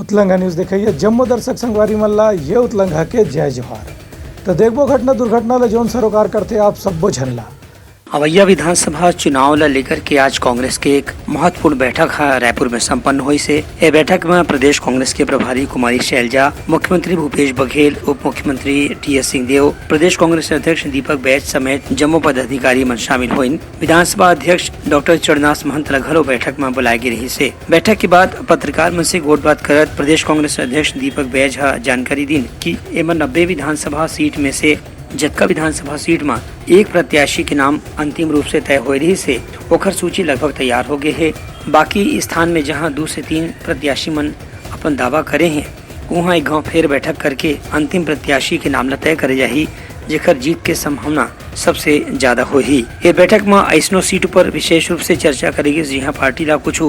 उतलंगा news देखिए। जम्मू दर्शक संगवारी मल्ला ये उतलंगा के जय जोहार। तो देखबो घटना दुर्घटना ला जौन सरोकार करते आप सबो झनला। अवैया विधानसभा चुनाव ला लेकर के आज कांग्रेस के एक महत्वपूर्ण बैठक रायपुर में संपन्न हुई से ये बैठक में प्रदेश कांग्रेस के प्रभारी कुमारी शैलजा, मुख्यमंत्री भूपेश बघेल, उप मुख्यमंत्री टी.एस. सिंहदेव, प्रदेश कांग्रेस अध्यक्ष दीपक बैज समेत जम्मू पदाधिकारी मन शामिल हुई। विधानसभा अध्यक्ष डॉक्टर चरणदास महंत घलो बैठक में बुलाए गए रही से। बैठक के बाद पत्रकार मन से गोटबात करत प्रदेश कांग्रेस अध्यक्ष दीपक बैज जानकारी दी कि एमन 90 विधानसभा सीट में से जतका विधानसभा सीट में एक प्रत्याशी के नाम अंतिम रूप से तय हो रही से ओखर सूची लगभग तैयार हो गए है। बाकी स्थान में जहां 2 से 3 प्रत्याशी मन अपन दावा करे हैं वहां एक गांव फेर बैठक करके अंतिम प्रत्याशी के नाम तय करे जाही, जेकर जीत के संभावना सबसे ज्यादा हो ही। ये बैठक में ऐसनो सीट पर विशेष रूप से चर्चा करेगी जहाँ पार्टी ला कुछ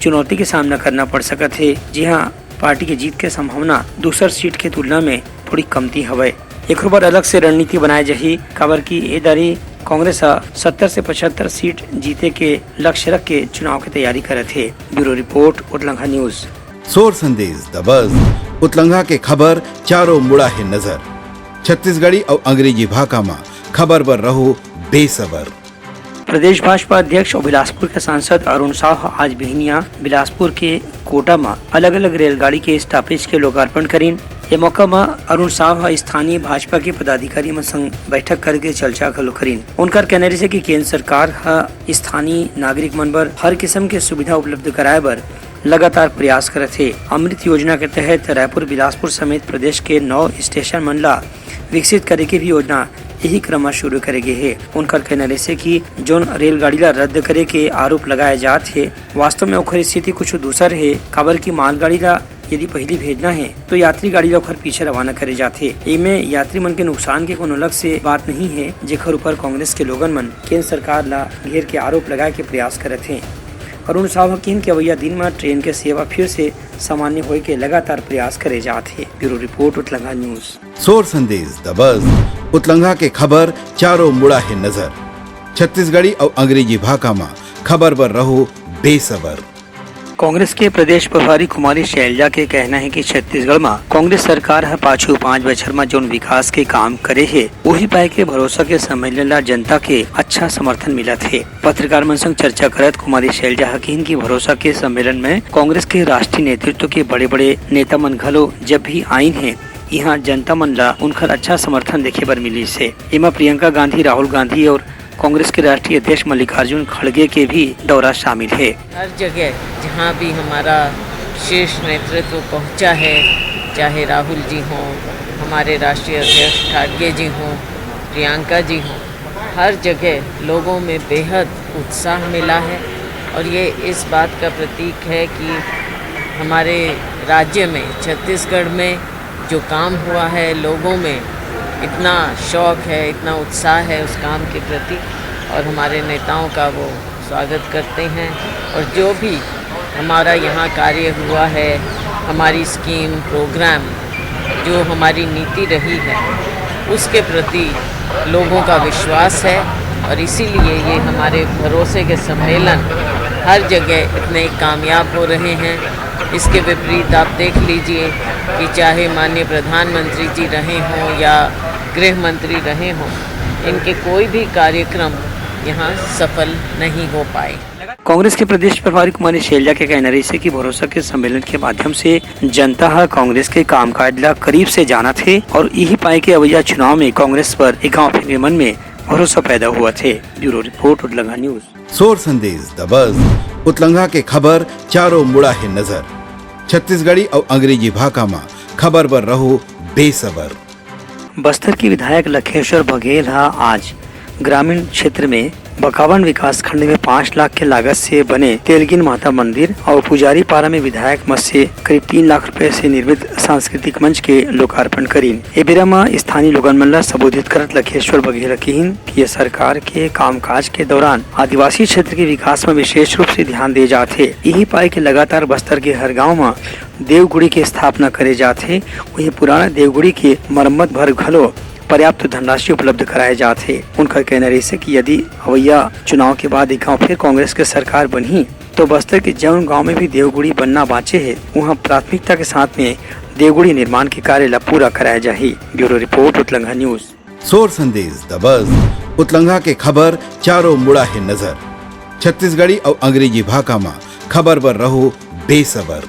चुनौती के सामना करना पड़ सकत है, जहाँ पार्टी के जीत के संभावना दूसर सीट के तुलना में थोड़ी कमती हवे। एक बार अलग से रणनीति बनाए जाही काबर की ये दारी कांग्रेस 70 से 75 सीट जीते के लक्ष्य रख के चुनाव की तैयारी करे थे। Bureau report Utlanga news. सोर संदेश द बज़ उतलंगा के खबर चारों मुड़ा है नजर। छत्तीसगढ़ी और अंग्रेजी भाषा में खबर पर रहो बेसबर। प्रदेश भाजपा अध्यक्ष और बिलासपुर के सांसद अरुण साह आज बिहनिया बिलासपुर के कोटा में अलग अलग रेलगाड़ी के स्टॉपेज के लोकार्पण करीन। ये मौका में अरुण साह स्थानीय भाजपा के पदाधिकारी में संग बैठक करके चर्चा घलो करीन। उनका कहना है कि केंद्र सरकार स्थानीय नागरिक मन बर हर किस्म के सुविधा उपलब्ध कराए बर लगातार प्रयास करत है। अमृत योजना के तहत रायपुर बिलासपुर समेत प्रदेश के 9 स्टेशन मन ला विकसित करे के भी योजना यही क्रम में शुरू करे गए है। उनका कहना है कि जोन रेलगाड़ी ला रद्द करे के आरोप लगाए जात है वास्तव में ओखर स्थिति कुछ दूसर है। काबर की मालगाड़ी ला यदि पहली भेजना है तो यात्री गाड़ी ला पीछे रवाना करे जाते। इमे यात्री मन के नुकसान के कोनो अलग से बात नहीं है, जेकर ऊपर कांग्रेस के लोगन मन केंद्र सरकार ला घेर के आरोप लगाए के प्रयास करत हैं। अरुण साहब कहन के अवैया दिन में ट्रेन के सेवा फिर से सामान्य होए के लगातार प्रयास करे जाते। Bureau report Utlanga news. सोर संदेश द बज़ उतलंगा के खबर चारों मुड़ा है नजर। छत्तीसगढ़ी और अंग्रेजी भाषा में खबर पर रहो बेसबर। कांग्रेस के प्रदेश प्रभारी कुमारी शैलजा के कहना है कि छत्तीसगढ़ में कांग्रेस सरकार है पाछू 5 बछर में जोन विकास के काम करे है वही पाए के भरोसा के सम्मेलन ला जनता के अच्छा समर्थन मिला थे। पत्रकार मन संग चर्चा करत कुमारी शैलजा हकीन की भरोसा के सम्मेलन में कांग्रेस के राष्ट्रीय नेतृत्व के बड़े बड़े नेता मन घलो जब भी आइन है यहाँ जनता मन ला उनका अच्छा समर्थन देखे बर मिली से। इमा प्रियंका गांधी, राहुल गांधी और कांग्रेस के राष्ट्रीय अध्यक्ष मल्लिकार्जुन खड़गे के भी दौरा शामिल है। हर जगह जहाँ भी हमारा शीर्ष नेतृत्व पहुँचा है, चाहे राहुल जी हों, हमारे राष्ट्रीय अध्यक्ष खड़गे जी हों, प्रियंका जी हों, हर जगह लोगों में बेहद उत्साह मिला है। और ये इस बात का प्रतीक है कि हमारे राज्य में छत्तीसगढ़ में जो काम हुआ है लोगों में इतना शौक है, इतना उत्साह है उस काम के प्रति और हमारे नेताओं का वो स्वागत करते हैं। और जो भी हमारा यहाँ कार्य हुआ है, हमारी स्कीम प्रोग्राम जो हमारी नीति रही है उसके प्रति लोगों का विश्वास है और इसीलिए ये हमारे भरोसे के सम्मेलन हर जगह इतने कामयाब हो रहे हैं। इसके विपरीत आप देख लीजिए कि चाहे माननीय प्रधानमंत्री जी रहे हों या गृह मंत्री रहे हों, इनके कोई भी कार्यक्रम यहाँ सफल नहीं हो पाए। कांग्रेस के प्रदेश प्रभारी कुमारी शैलजा के कहना रही कि भरोसा के सम्मेलन के माध्यम से जनता कांग्रेस के कामकाज ला करीब से जाना थे और यही पाए के अवैया चुनाव में कांग्रेस पर एक गाँव के मन में भरोसा पैदा हुआ थे। Bureau report Utlanga news. सोर संदेश द बज़ उतलंगा के खबर चारों मुड़ा है नजर। छत्तीसगढ़ी और अंग्रेजी भाषा में खबर पर रहो बेसबर। बस्तर की विधायक लखेश्वर बघेल आज ग्रामीण क्षेत्र में बकावन विकास खंड में 5 लाख के लागत से बने तेलगिन माता मंदिर और पुजारी पारा में विधायक मत से करीब 3 लाख रुपए से निर्मित सांस्कृतिक मंच के लोकार्पण करीन। ए बेरा में स्थानीय लोगन मन ला संबोधित करत लखेश्वर बघेल कहिन कि ये सरकार के कामकाज के दौरान आदिवासी क्षेत्र के विकास में विशेष रूप से ध्यान दिए जाते। यही पाए के लगातार बस्तर के हर गाँव में देवगुड़ी की स्थापना करे जाते। वही पुराना देवगुड़ी के मरम्मत भर घलो पर्याप्त धनराशि उपलब्ध कराए जाते। उनका कहना रही कि यदि अवैया चुनाव के बाद एक गाँव फिर कांग्रेस के सरकार बनी तो बस्तर के जौन गांव में भी देवगुड़ी बनना बाँचे है वहाँ प्राथमिकता के साथ में देवगुड़ी निर्माण के कार्य ला पूरा कराया जाए। Bureau report Utlangha news. सोर संदेश द बज़ उतलंघा के खबर चारों मुड़ा है नजर। छत्तीसगढ़ी और अंग्रेजी भाषा में खबर पर रहो बेसबर।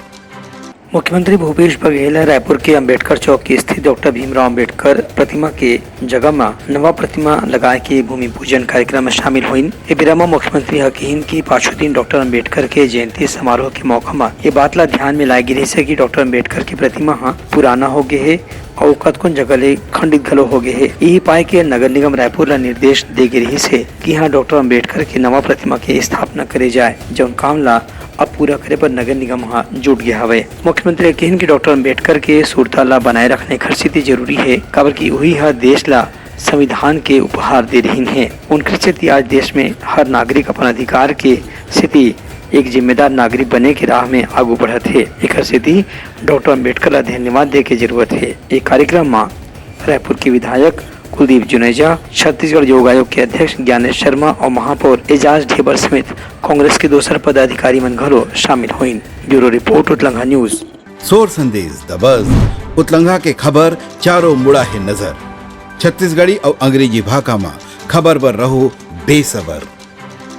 मुख्यमंत्री भूपेश बघेल रायपुर के अंबेडकर चौक की स्थित डॉक्टर भीमराव अंबेडकर प्रतिमा के जगह में नवा प्रतिमा लगाए के भूमि पूजन कार्यक्रम में शामिल हुई। बिरामा मुख्यमंत्री हकीन की 5 दिन डॉक्टर अंबेडकर के जयंती समारोह के मौका में ये बात ला ध्यान में लाई गिरी से कि डॉक्टर अंबेडकर की प्रतिमा पुराना हो गए है और कतकुन जगह ले खंडित घलो हो गए है। यही पाए के नगर निगम रायपुर ला निर्देश दे गिरी से कि यहाँ डॉक्टर अंबेडकर की नवा प्रतिमा की स्थापना करे जाए, जौन काम ला अब पूरा करे पर नगर निगम जुट गया हवे। मुख्यमंत्री कहन कि डॉक्टर अंबेडकर के सुरता ला बनाए रखने खर्चित जरूरी है, काबर की वही देश ला संविधान के उपहार दे रही है। उनके स्थिति आज देश में हर नागरिक अपन अधिकार के स्थिति एक जिम्मेदार नागरिक बने की राह में आगू बढ़त है। एक स्थिति डॉक्टर अंबेडकर ला धन्यवाद दे के जरूरत है। एक कार्यक्रम में रायपुर के विधायक कुलदीप जुनेजा, छत्तीसगढ़ योग आयोग के अध्यक्ष ज्ञानेश शर्मा और महापौर एजाज ढेबर समेत कांग्रेस के दूसरे पदाधिकारी मन घलो शामिल हुई। Bureau report Utlangha news. सोर संदेश द बज़ उतलंघा के खबर चारों मुड़ा है नजर। छत्तीसगढ़ी और अंग्रेजी भाषा में खबर पर रहो बेसबर।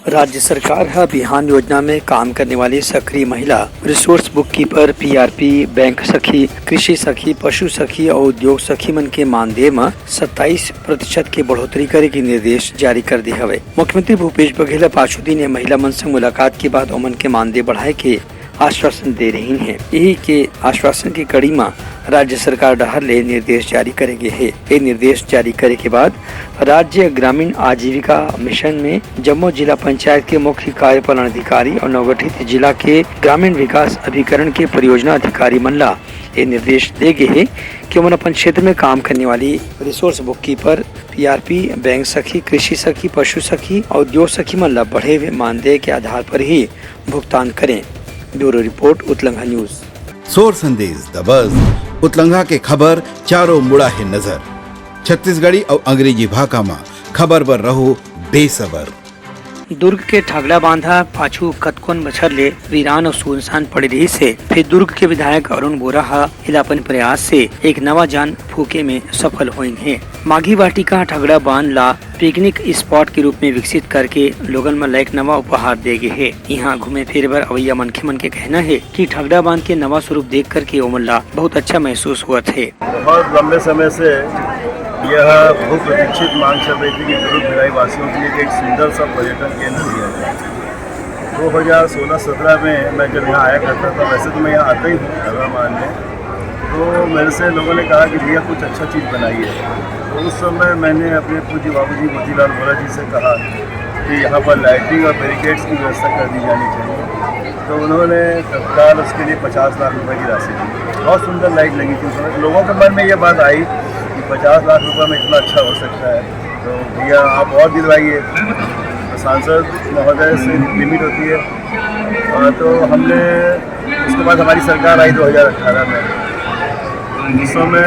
राज्य सरकार बिहान योजना में काम करने वाली सक्रिय महिला resource book keeper, PRP, bank सखी, कृषि सखी, पशु सखी और उद्योग सखी मन के मानदेय में 27% की बढ़ोतरी करे के निर्देश जारी कर दिए हवे। मुख्यमंत्री भूपेश बघेल 5 दिन महिला मन से मुलाकात के बाद ओमन के मानदेय बढ़ाए के आश्वासन दे रही हैं। यही के आश्वासन की कड़ी में राज्य सरकार डहर ले निर्देश जारी करेंगे है। ये निर्देश जारी करे के बाद राज्य ग्रामीण आजीविका मिशन में जम्मू जिला पंचायत के मुख्य कार्यपालन अधिकारी और नवगठित जिला के ग्रामीण विकास अभिकरण के परियोजना अधिकारी मन ला ये निर्देश दे गए है कि उन्हें अपन क्षेत्र में काम करने वाली resource book keeper, PRP, bank सखी, कृषि सखी, पशु सखी और उद्योग सखी मन ला बढ़े हुए मानदेय के आधार पर ही भुगतान करें। Bureau report Utlangha news. सोर संदेश द बज़ उतलंघा के खबर चारों मुड़ा है नजर। छत्तीसगढ़ी और अंग्रेजी भाषा में खबर पर रहो बेसबर। दुर्ग के ठागड़ा बांधा पाछू कतकोन बछर ले वीरान और सुनसान पड़ी रही से फिर दुर्ग के विधायक अरुण बोरा अपन प्रयास से एक नवा जान फूके में सफल हुई है। माघी वाटिका ठागड़ा बांध ला पिकनिक स्पॉट के रूप में विकसित करके लोगन में लायक नवा उपहार दे गए है। यहाँ घूमे फिरे बर अवैया मनखे मन के कहना है कि ठागड़ा बांध के नवा स्वरूप देख करके ओमन ला बहुत अच्छा महसूस हुआ थे। बहुत लंबे समय से यह बहुत प्रतीक्षित मांग चल रही थी कि दुर्ग भिलाई वासियों के लिए एक सुंदर सा पर्यटन केंद्र दिया जाए। 2016-17 में मैं जब यहाँ आया करता था, वैसे तो मैं यहाँ आता ही हूँ हैदराबाद में, तो मेरे से लोगों ने कहा कि भैया कुछ अच्छा चीज़ बनाइए। तो उस समय मैंने अपने पूज्य बाबूजी मोतीलाल वोरा जी से कहा कि यहाँ पर लाइटिंग और बैरिकेड्स की व्यवस्था कर दी जानी चाहिए। तो उन्होंने तत्काल उसके लिए 50 लाख रुपए की राशि दी। बहुत सुंदर लाइट लगी थी उस समय। लोगों के मन में ये बात आई कि 50 लाख रुपए में इतना अच्छा हो सकता है, तो भैया आप और दिलवाइए। तो सांसद महोदय से लिमिट होती है। तो हमने उसके बाद हमारी सरकार आई 2018 में। उस समय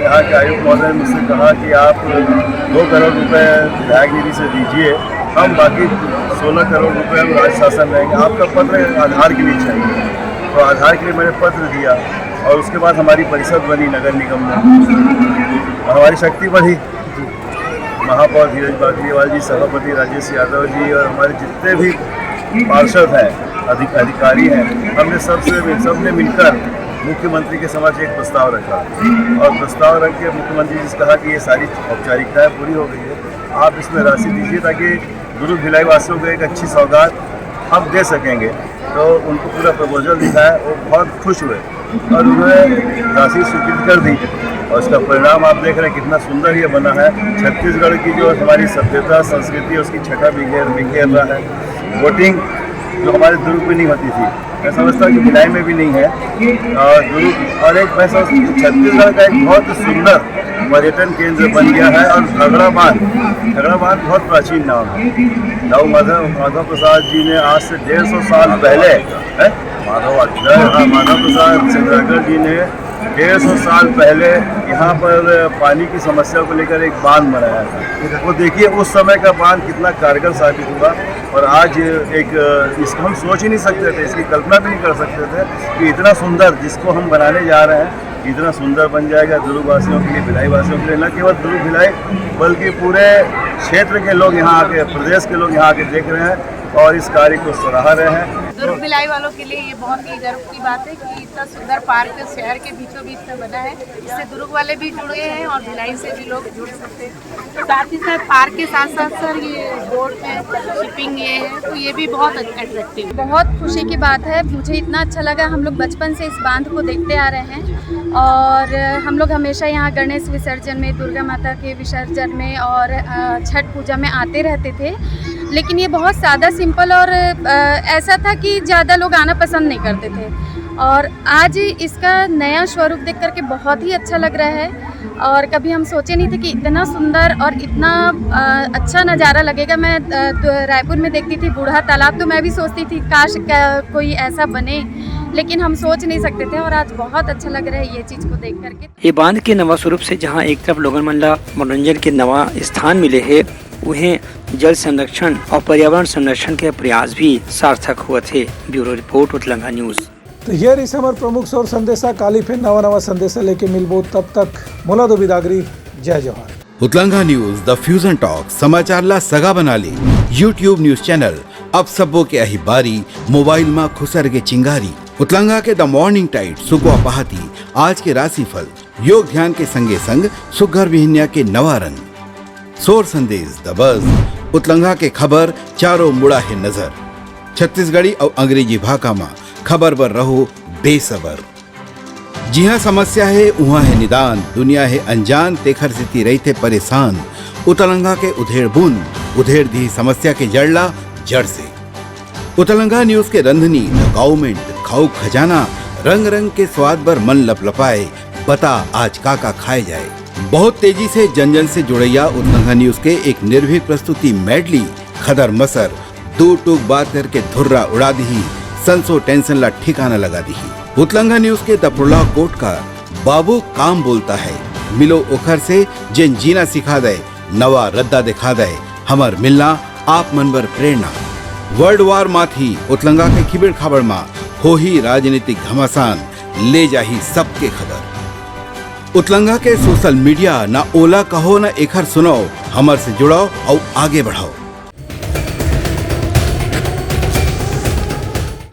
यहाँ के आयुक्त महोदय ने मुझसे कहा कि आप 2 करोड़ रुपए विधायक निधि से दीजिए, हम बाकी 16 करोड़ रुपए हम राज्य शासन रहेंगे। आपका पत्र आधार के लिए चाहिए। तो आधार के लिए मैंने पत्र दिया और उसके बाद हमारी परिषद बनी नगर निगम में। हमारी शक्ति बढ़ी। महापौर धीरज बागलीवाल जी, सभापति राजेश यादव जी और हमारे जितने भी पार्षद हैं, अधिकारी हैं, हमने सबने मिलकर मुख्यमंत्री के समक्ष एक प्रस्ताव रखा और प्रस्ताव रख के मुख्यमंत्री जी से कहा कि ये सारी औपचारिकताएं पूरी हो गई है, आप इसमें राशि दीजिए ताकि दुर्ग भिलाई वासियों को एक अच्छी सौगात हम दे सकेंगे। तो उनको पूरा प्रपोजल दिखाया, वो बहुत खुश हुए और उन्होंने राशि स्वीकृत कर दी। और उसका परिणाम आप देख रहे हैं कितना सुंदर ये बना है। छत्तीसगढ़ की जो हमारी सभ्यता संस्कृति है उसकी छटा बिखेर रहा है। वोटिंग जो हमारे दुर्ग में नहीं होती थी, मैं समझता हूँ कि भिलाई में भी नहीं है। और दुर्ग और एक मैं समझता हूँ छत्तीसगढ़ का एक बहुत सुंदर पर्यटन केंद्र बन गया है। और ठागड़ा बांध बहुत प्राचीन नाम है। दाऊ माधव प्रसाद जी ने आज से 150 साल पहले माधव प्रसाद चंद्राकर जी ने 150 साल पहले यहाँ पर पानी की समस्या को लेकर एक बांध बनाया था। वो देखिए उस समय का बांध कितना कारगर साबित हुआ, और आज इसको हम सोच ही नहीं सकते थे, इसकी कल्पना भी नहीं कर सकते थे कि इतना सुंदर जिसको हम बनाने जा रहे हैं इतना सुंदर बन जाएगा दुर्ग वासियों के लिए, भिलाई वासियों के लिए। न केवल दुर्ग भिलाई बल्कि पूरे क्षेत्र के लोग यहाँ आके, प्रदेश के लोग यहाँ आके देख रहे हैं और इस कार्य को सराह रहे हैं। दुर्ग भिलाई वालों के लिए ये बहुत ही गर्व की बात है कि इतना सुंदर पार्क शहर के बीचों बीच में बना है। इससे दुर्ग वाले भी जुड़े हैं और भिलाई से भी लोग जुड़ सकते हैं। साथ ही साथ पार्क के साथ साथ सर ये बोट है, शिपिंग ये है, तो ये भी बहुत अट्रैक्टिव है। बहुत खुशी की बात है, मुझे इतना अच्छा लगा। हम लोग बचपन से इस बांध को देखते आ रहे हैं और हम लोग हमेशा यहाँ गणेश विसर्जन में, दुर्गा माता के विसर्जन में और छठ पूजा में आते रहते थे, लेकिन ये बहुत सादा सिंपल और ऐसा था कि ज़्यादा लोग आना पसंद नहीं करते थे। और आज इसका नया स्वरूप देख करके बहुत ही अच्छा लग रहा है और कभी हम सोचे नहीं थे कि इतना सुंदर और इतना अच्छा नज़ारा लगेगा। मैं रायपुर में देखती थी बूढ़ा तालाब, तो मैं भी सोचती थी काश कोई ऐसा बने, लेकिन हम सोच नहीं सकते थे और आज बहुत अच्छा लग रहा है ये चीज़ को देख करके। ये बांध के नवा स्वरूप से जहां एक तरफ लोगन मन ला मनोरंजन के नवा स्थान मिले है, उन्हें जल संरक्षण और पर्यावरण संरक्षण के प्रयास भी सार्थक हुए थे। Bureau report Utlanga news. तो ये रही हमार प्रमुख सौर संदेशा। काली फिर नवा नवा संदेशा लेके मिलबो, तब तक मोला दो बिदागरी, जय Jawahar. Utlanga news the fusion talk समाचार ला सगा बना ली। यूट्यूब न्यूज चैनल अब सबो के अही बारी मोबाइल में खुसर के चिंगारी। उतलंगा के द मॉर्निंग टाइट सुगवा पहाती, आज के राशिफल, योग ध्यान के संगे संग सुघर विहिन्या के नवा रंग, सोर संदेश द बज, उतलंगा के खबर चारों मुड़ा है नजर। छत्तीसगढ़ी और अंग्रेजी भाषा में खबर पर रहो बेसबर। जी हाँ, समस्या है वहाँ है निदान, दुनिया है अनजान तेखर स्थिति रही थे परेशान। उतलंगा के उधेड़ बूंद उधेड़ दी समस्या के जड़ला जड़ से। उतलंगा न्यूज के रंधनी गवर्नमेंट खाऊ खजाना, रंग रंग के स्वाद पर मन लपलपाए, बता आज का खाए जाए। बहुत तेजी से जन जन से जुड़ैया उतलंगा न्यूज के एक निर्भीक प्रस्तुति मेडली खदर मसर, दो टूक बात करके धुर्रा उड़ा दी, संसो टेंशन ला ठिकाना लगा दी। उतलंगा न्यूज के दपुरला कोट का बाबू काम बोलता है, मिलो ओखर से जिन जीना सिखा दे, नवा रद्दा दिखा दे, हमर मिलना आप मन बर प्रेरणा। वर्ल्ड वार माथी उतलंगा के खिबड़ खबर मा हो ही राजनीतिक घमासान, ले जाही सबके खबर। उतलंगा के सोशल मीडिया ना ओला कहो ना एखर सुनाओ, हमर से जुड़ाओ और आगे बढ़ाओ।